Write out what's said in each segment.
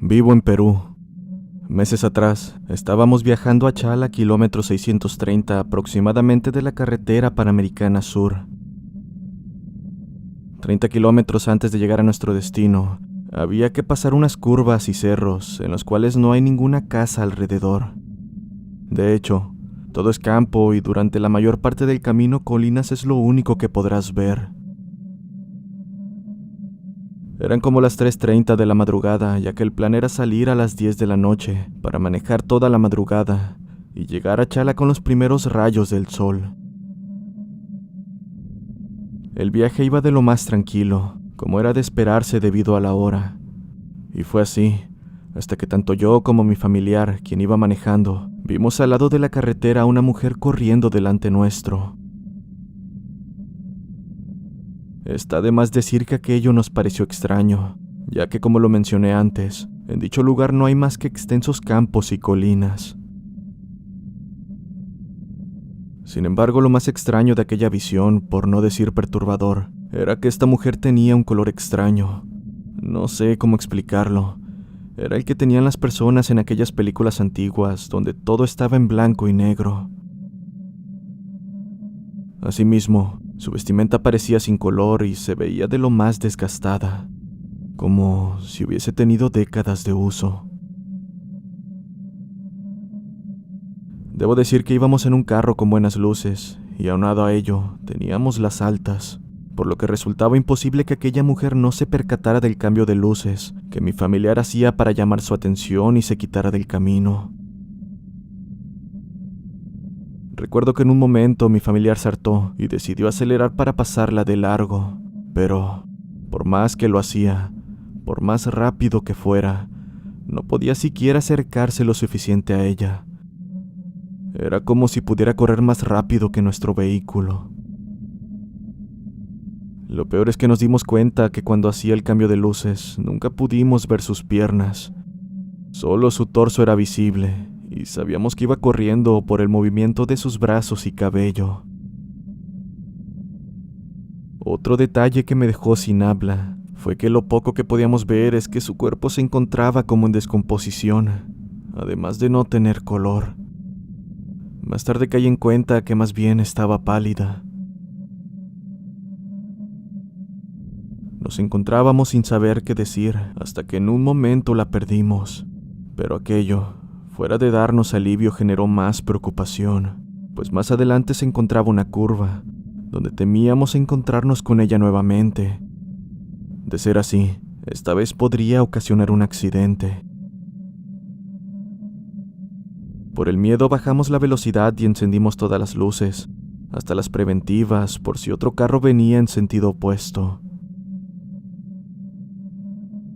Vivo en Perú. Meses atrás, estábamos viajando a Chala, kilómetro 630 aproximadamente de la carretera Panamericana Sur. 30 kilómetros antes de llegar a nuestro destino, había que pasar unas curvas y cerros en los cuales no hay ninguna casa alrededor. De hecho, todo es campo y durante la mayor parte del camino colinas es lo único que podrás ver. Eran como las 3:30 de la madrugada, ya que el plan era salir a las 10 de la noche para manejar toda la madrugada y llegar a Chala con los primeros rayos del sol. El viaje iba de lo más tranquilo, como era de esperarse debido a la hora. Y fue así, hasta que tanto yo como mi familiar, quien iba manejando, vimos al lado de la carretera a una mujer corriendo delante nuestro. Está de más decir que aquello nos pareció extraño, ya que como lo mencioné antes, en dicho lugar no hay más que extensos campos y colinas. Sin embargo, lo más extraño de aquella visión, por no decir perturbador, era que esta mujer tenía un color extraño. No sé cómo explicarlo. Era el que tenían las personas en aquellas películas antiguas, donde todo estaba en blanco y negro. Asimismo, su vestimenta parecía sin color y se veía de lo más desgastada, como si hubiese tenido décadas de uso. Debo decir que íbamos en un carro con buenas luces, y aunado a ello, teníamos las altas, por lo que resultaba imposible que aquella mujer no se percatara del cambio de luces que mi familiar hacía para llamar su atención y se quitara del camino. Recuerdo que en un momento mi familiar se hartó y decidió acelerar para pasarla de largo, pero por más que lo hacía, por más rápido que fuera, no podía siquiera acercarse lo suficiente a ella. Era como si pudiera correr más rápido que nuestro vehículo. Lo peor es que nos dimos cuenta que cuando hacía el cambio de luces, nunca pudimos ver sus piernas. Solo su torso era visible, y sabíamos que iba corriendo por el movimiento de sus brazos y cabello. Otro detalle que me dejó sin habla fue que lo poco que podíamos ver es que su cuerpo se encontraba como en descomposición, además de no tener color. Más tarde caí en cuenta que más bien estaba pálida. Nos encontrábamos sin saber qué decir hasta que en un momento la perdimos, pero aquello, fuera de darnos alivio, generó más preocupación, pues más adelante se encontraba una curva, donde temíamos encontrarnos con ella nuevamente. De ser así, esta vez podría ocasionar un accidente. Por el miedo bajamos la velocidad y encendimos todas las luces, hasta las preventivas por si otro carro venía en sentido opuesto.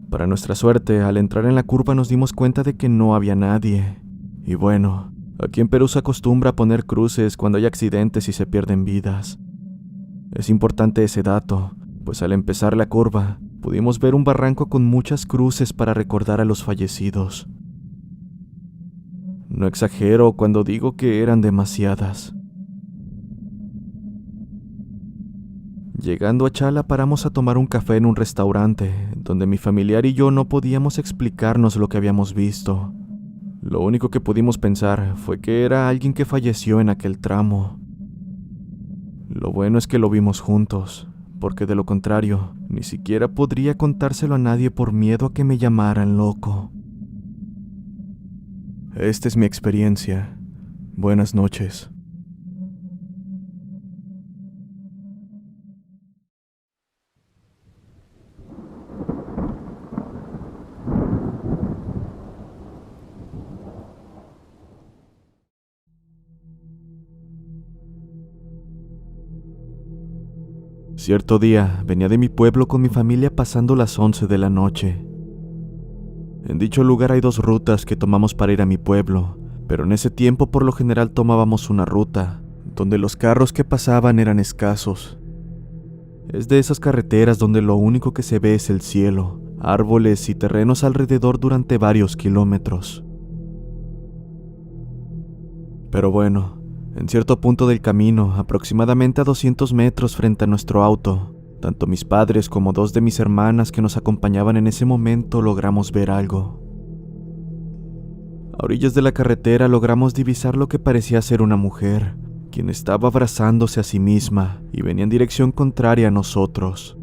Para nuestra suerte, al entrar en la curva nos dimos cuenta de que no había nadie. Y bueno, aquí en Perú se acostumbra a poner cruces cuando hay accidentes y se pierden vidas. Es importante ese dato, pues al empezar la curva, pudimos ver un barranco con muchas cruces para recordar a los fallecidos. No exagero cuando digo que eran demasiadas. Llegando a Chala paramos a tomar un café en un restaurante, donde mi familiar y yo no podíamos explicarnos lo que habíamos visto. Lo único que pudimos pensar fue que era alguien que falleció en aquel tramo. Lo bueno es que lo vimos juntos, porque de lo contrario, ni siquiera podría contárselo a nadie por miedo a que me llamaran loco. Esta es mi experiencia. Buenas noches. Cierto día, venía de mi pueblo con mi familia pasando las 11 de la noche. En dicho lugar hay 2 rutas que tomamos para ir a mi pueblo, pero en ese tiempo por lo general tomábamos una ruta, donde los carros que pasaban eran escasos. Es de esas carreteras donde lo único que se ve es el cielo, árboles y terrenos alrededor durante varios kilómetros. Pero bueno, en cierto punto del camino, aproximadamente a 200 metros frente a nuestro auto, tanto mis padres como 2 de mis hermanas que nos acompañaban en ese momento logramos ver algo. A orillas de la carretera logramos divisar lo que parecía ser una mujer, quien estaba abrazándose a sí misma y venía en dirección contraria a nosotros.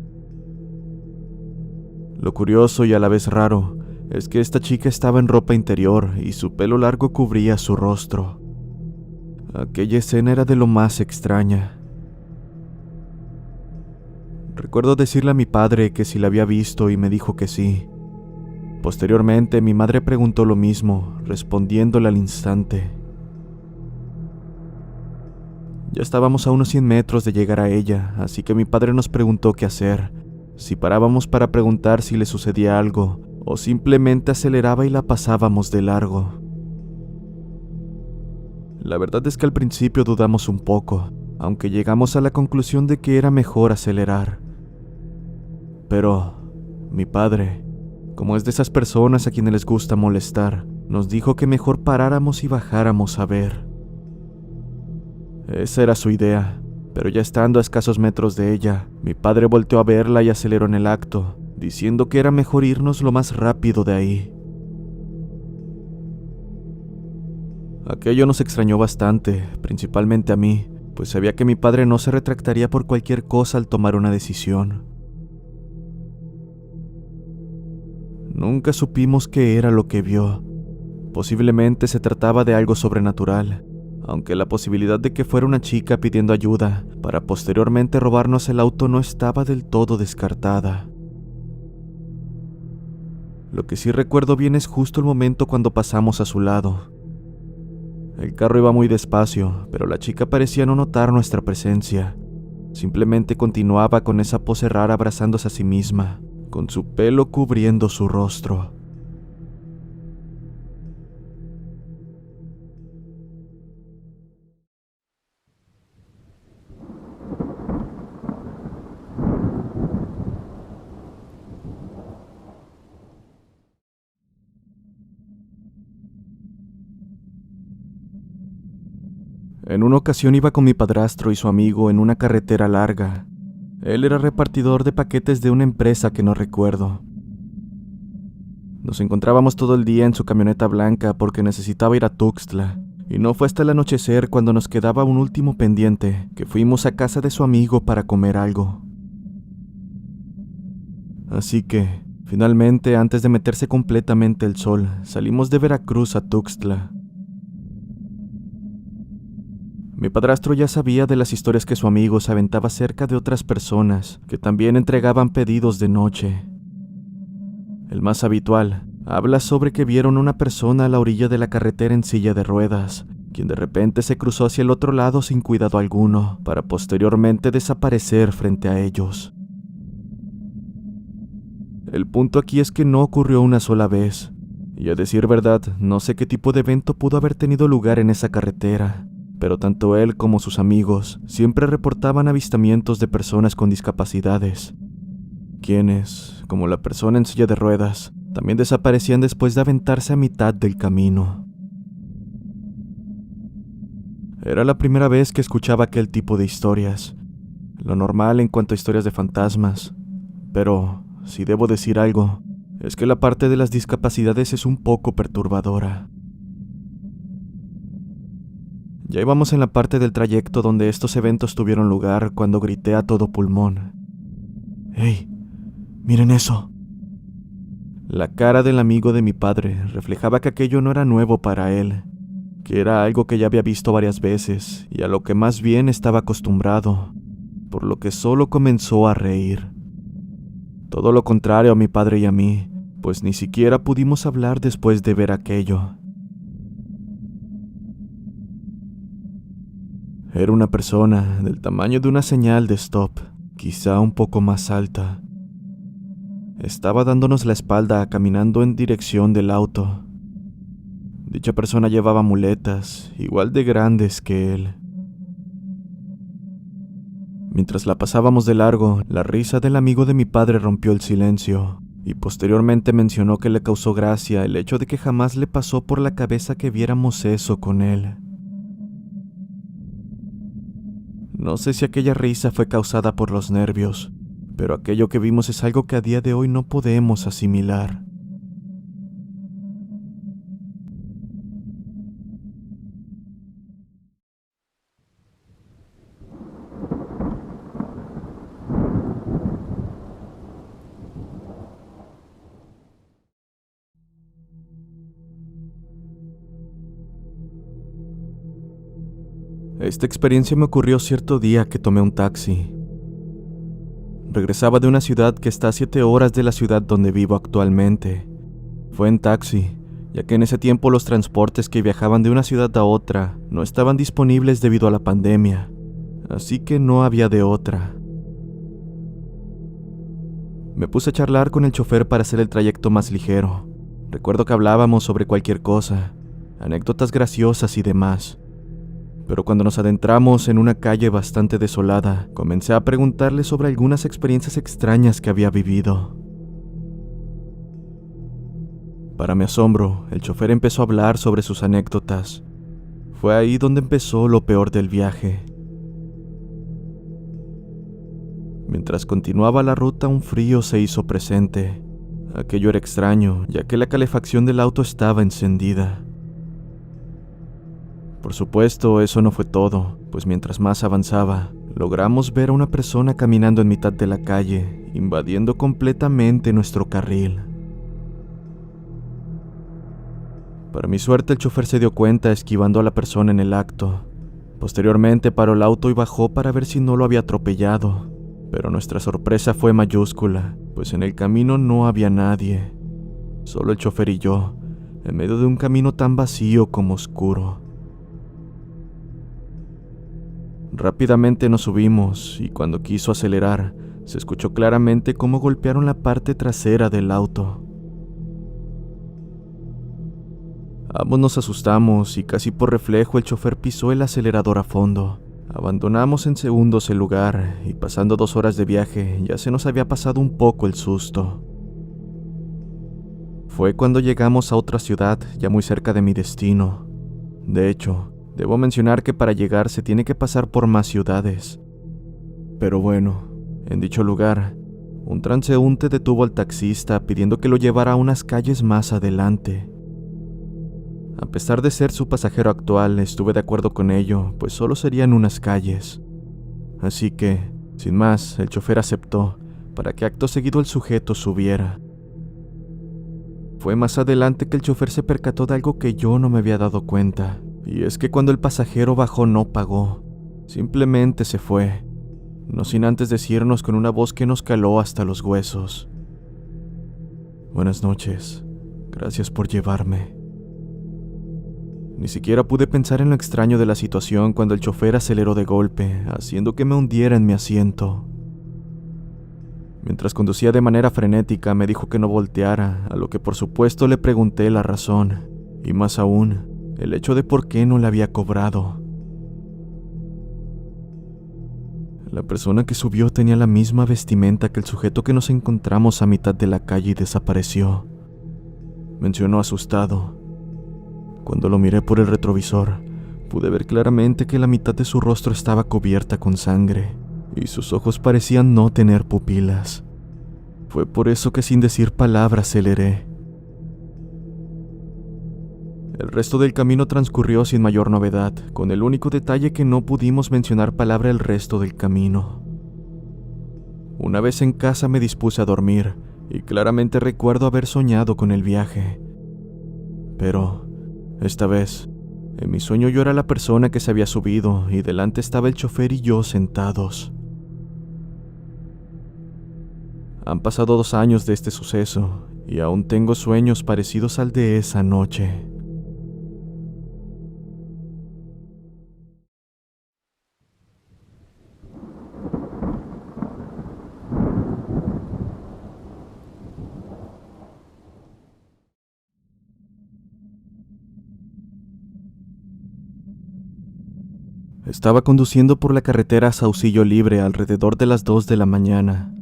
Lo curioso y a la vez raro es que esta chica estaba en ropa interior y su pelo largo cubría su rostro. Aquella escena era de lo más extraña. Recuerdo decirle a mi padre que si la había visto y me dijo que sí. Posteriormente, mi madre preguntó lo mismo, respondiéndole al instante. Ya estábamos a unos 100 metros de llegar a ella, así que mi padre nos preguntó qué hacer, si parábamos para preguntar si le sucedía algo, o simplemente aceleraba y la pasábamos de largo. La verdad es que al principio dudamos un poco, aunque llegamos a la conclusión de que era mejor acelerar. Pero mi padre, como es de esas personas a quienes les gusta molestar, nos dijo que mejor paráramos y bajáramos a ver. Esa era su idea, pero ya estando a escasos metros de ella, mi padre volteó a verla y aceleró en el acto, diciendo que era mejor irnos lo más rápido de ahí. Aquello nos extrañó bastante, principalmente a mí, pues sabía que mi padre no se retractaría por cualquier cosa al tomar una decisión. Nunca supimos qué era lo que vio. Posiblemente se trataba de algo sobrenatural, aunque la posibilidad de que fuera una chica pidiendo ayuda para posteriormente robarnos el auto no estaba del todo descartada. Lo que sí recuerdo bien es justo el momento cuando pasamos a su lado. El carro iba muy despacio, pero la chica parecía no notar nuestra presencia. Simplemente continuaba con esa pose rara abrazándose a sí misma, con su pelo cubriendo su rostro. En una ocasión iba con mi padrastro y su amigo en una carretera larga. Él era repartidor de paquetes de una empresa que no recuerdo. Nos encontrábamos todo el día en su camioneta blanca porque necesitaba ir a Tuxtla, y no fue hasta el anochecer cuando nos quedaba un último pendiente que fuimos a casa de su amigo para comer algo. Así que, finalmente, antes de meterse completamente el sol, salimos de Veracruz a Tuxtla. Mi padrastro ya sabía de las historias que su amigo se aventaba acerca de otras personas que también entregaban pedidos de noche. El más habitual habla sobre que vieron una persona a la orilla de la carretera en silla de ruedas, quien de repente se cruzó hacia el otro lado sin cuidado alguno, para posteriormente desaparecer frente a ellos. El punto aquí es que no ocurrió una sola vez, y a decir verdad, no sé qué tipo de evento pudo haber tenido lugar en esa carretera, pero tanto él como sus amigos siempre reportaban avistamientos de personas con discapacidades, quienes, como la persona en silla de ruedas, también desaparecían después de aventarse a mitad del camino. Era la primera vez que escuchaba aquel tipo de historias, lo normal en cuanto a historias de fantasmas, pero si debo decir algo, es que la parte de las discapacidades es un poco perturbadora. Ya íbamos en la parte del trayecto donde estos eventos tuvieron lugar cuando grité a todo pulmón: ¡Hey! ¡Miren eso! La cara del amigo de mi padre reflejaba que aquello no era nuevo para él, que era algo que ya había visto varias veces y a lo que más bien estaba acostumbrado, por lo que solo comenzó a reír. Todo lo contrario a mi padre y a mí, pues ni siquiera pudimos hablar después de ver aquello. Era una persona del tamaño de una señal de stop, quizá un poco más alta. Estaba dándonos la espalda caminando en dirección del auto. Dicha persona llevaba muletas, igual de grandes que él. Mientras la pasábamos de largo, la risa del amigo de mi padre rompió el silencio, y posteriormente mencionó que le causó gracia el hecho de que jamás le pasó por la cabeza que viéramos eso con él. No sé si aquella risa fue causada por los nervios, pero aquello que vimos es algo que a día de hoy no podemos asimilar. Esta experiencia me ocurrió cierto día que tomé un taxi. Regresaba de una ciudad que está a 7 horas de la ciudad donde vivo actualmente. Fue en taxi, ya que en ese tiempo los transportes que viajaban de una ciudad a otra no estaban disponibles debido a la pandemia, así que no había de otra. Me puse a charlar con el chofer para hacer el trayecto más ligero. Recuerdo que hablábamos sobre cualquier cosa, anécdotas graciosas y demás. Pero cuando nos adentramos en una calle bastante desolada, comencé a preguntarle sobre algunas experiencias extrañas que había vivido. Para mi asombro, el chofer empezó a hablar sobre sus anécdotas. Fue ahí donde empezó lo peor del viaje. Mientras continuaba la ruta, un frío se hizo presente. Aquello era extraño, ya que la calefacción del auto estaba encendida. Por supuesto, eso no fue todo, pues mientras más avanzaba, logramos ver a una persona caminando en mitad de la calle, invadiendo completamente nuestro carril. Para mi suerte, el chofer se dio cuenta esquivando a la persona en el acto. Posteriormente paró el auto y bajó para ver si no lo había atropellado, pero nuestra sorpresa fue mayúscula, pues en el camino no había nadie, solo el chofer y yo, en medio de un camino tan vacío como oscuro. Rápidamente nos subimos y cuando quiso acelerar, se escuchó claramente cómo golpearon la parte trasera del auto. Ambos nos asustamos y casi por reflejo el chofer pisó el acelerador a fondo. Abandonamos en segundos el lugar y pasando 2 horas de viaje ya se nos había pasado un poco el susto. Fue cuando llegamos a otra ciudad ya muy cerca de mi destino. De hecho, debo mencionar que para llegar se tiene que pasar por más ciudades. Pero bueno, en dicho lugar, un transeúnte detuvo al taxista pidiendo que lo llevara a unas calles más adelante. A pesar de ser su pasajero actual, estuve de acuerdo con ello, pues solo serían unas calles. Así que, sin más, el chofer aceptó, para que acto seguido el sujeto subiera. Fue más adelante que el chofer se percató de algo que yo no me había dado cuenta, y es que cuando el pasajero bajó no pagó, simplemente se fue, no sin antes decirnos con una voz que nos caló hasta los huesos: «Buenas noches, gracias por llevarme». Ni siquiera pude pensar en lo extraño de la situación cuando el chofer aceleró de golpe, haciendo que me hundiera en mi asiento. Mientras conducía de manera frenética, me dijo que no volteara, a lo que por supuesto le pregunté la razón, y más aún, el hecho de por qué no le había cobrado. La persona que subió tenía la misma vestimenta que el sujeto que nos encontramos a mitad de la calle y desapareció, mencionó asustado. Cuando lo miré por el retrovisor, pude ver claramente que la mitad de su rostro estaba cubierta con sangre, y sus ojos parecían no tener pupilas. Fue por eso que sin decir palabra aceleré. El resto del camino transcurrió sin mayor novedad, con el único detalle que no pudimos mencionar palabra el resto del camino. Una vez en casa me dispuse a dormir, y claramente recuerdo haber soñado con el viaje. Pero esta vez, en mi sueño yo era la persona que se había subido y delante estaba el chofer y yo sentados. Han pasado 2 años de este suceso y aún tengo sueños parecidos al de esa noche. Estaba conduciendo por la carretera Saucillo Libre alrededor de las 2 de la mañana.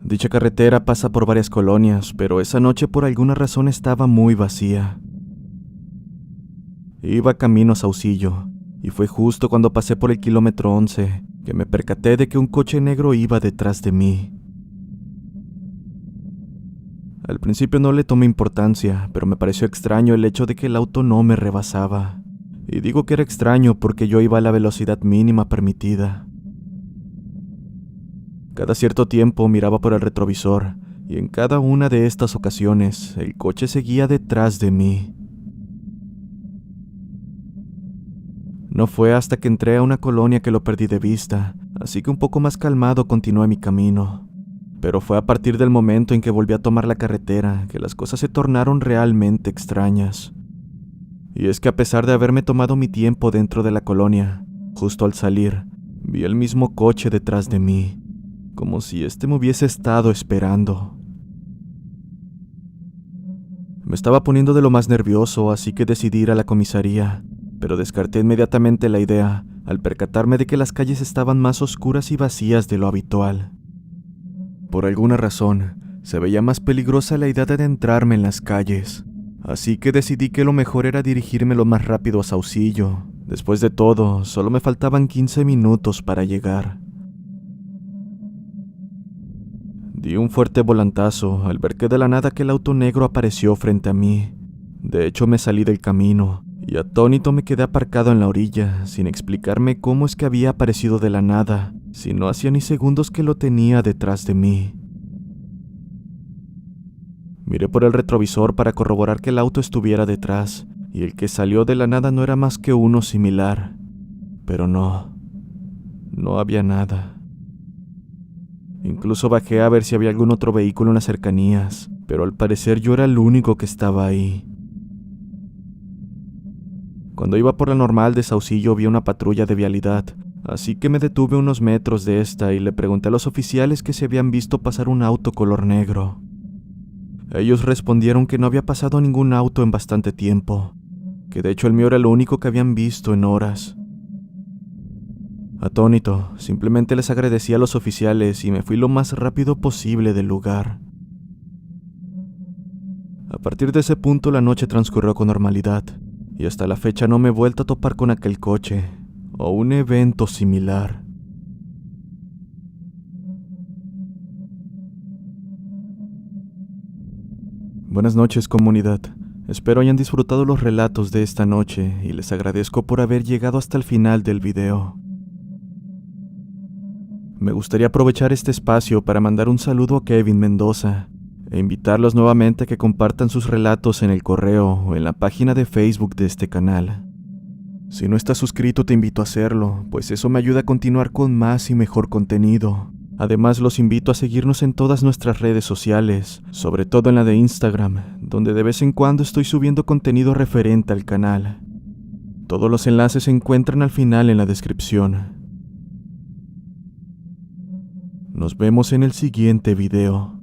Dicha carretera pasa por varias colonias, pero esa noche por alguna razón estaba muy vacía. Iba camino a Saucillo, y fue justo cuando pasé por el kilómetro 11 que me percaté de que un coche negro iba detrás de mí. Al principio no le tomé importancia, pero me pareció extraño el hecho de que el auto no me rebasaba. Y digo que era extraño porque yo iba a la velocidad mínima permitida. Cada cierto tiempo miraba por el retrovisor, y en cada una de estas ocasiones el coche seguía detrás de mí. No fue hasta que entré a una colonia que lo perdí de vista, así que un poco más calmado continué mi camino. Pero fue a partir del momento en que volví a tomar la carretera que las cosas se tornaron realmente extrañas. Y es que a pesar de haberme tomado mi tiempo dentro de la colonia, justo al salir, vi el mismo coche detrás de mí, como si este me hubiese estado esperando. Me estaba poniendo de lo más nervioso, así que decidí ir a la comisaría, pero descarté inmediatamente la idea al percatarme de que las calles estaban más oscuras y vacías de lo habitual. Por alguna razón, se veía más peligrosa la idea de adentrarme en las calles, así que decidí que lo mejor era dirigirme lo más rápido a Saucillo. Después de todo, solo me faltaban 15 minutos para llegar. Di un fuerte volantazo al ver que de la nada aquel auto negro apareció frente a mí. De hecho, me salí del camino y atónito me quedé aparcado en la orilla, sin explicarme cómo es que había aparecido de la nada, si no hacía ni segundos que lo tenía detrás de mí. Miré por el retrovisor para corroborar que el auto estuviera detrás, y el que salió de la nada no era más que uno similar. Pero no había nada. Incluso bajé a ver si había algún otro vehículo en las cercanías, pero al parecer yo era el único que estaba ahí. Cuando iba por la normal de Saucillo vi una patrulla de vialidad, así que me detuve unos metros de esta y le pregunté a los oficiales que se habían visto pasar un auto color negro. Ellos respondieron que no había pasado ningún auto en bastante tiempo, que de hecho el mío era lo único que habían visto en horas. Atónito, simplemente les agradecí a los oficiales y me fui lo más rápido posible del lugar. A partir de ese punto la noche transcurrió con normalidad, y hasta la fecha no me he vuelto a topar con aquel coche, o un evento similar. Buenas noches, comunidad. Espero hayan disfrutado los relatos de esta noche y les agradezco por haber llegado hasta el final del video. Me gustaría aprovechar este espacio para mandar un saludo a Kevin Mendoza e invitarlos nuevamente a que compartan sus relatos en el correo o en la página de Facebook de este canal. Si no estás suscrito, te invito a hacerlo, pues eso me ayuda a continuar con más y mejor contenido. Además, los invito a seguirnos en todas nuestras redes sociales, sobre todo en la de Instagram, donde de vez en cuando estoy subiendo contenido referente al canal. Todos los enlaces se encuentran al final en la descripción. Nos vemos en el siguiente video.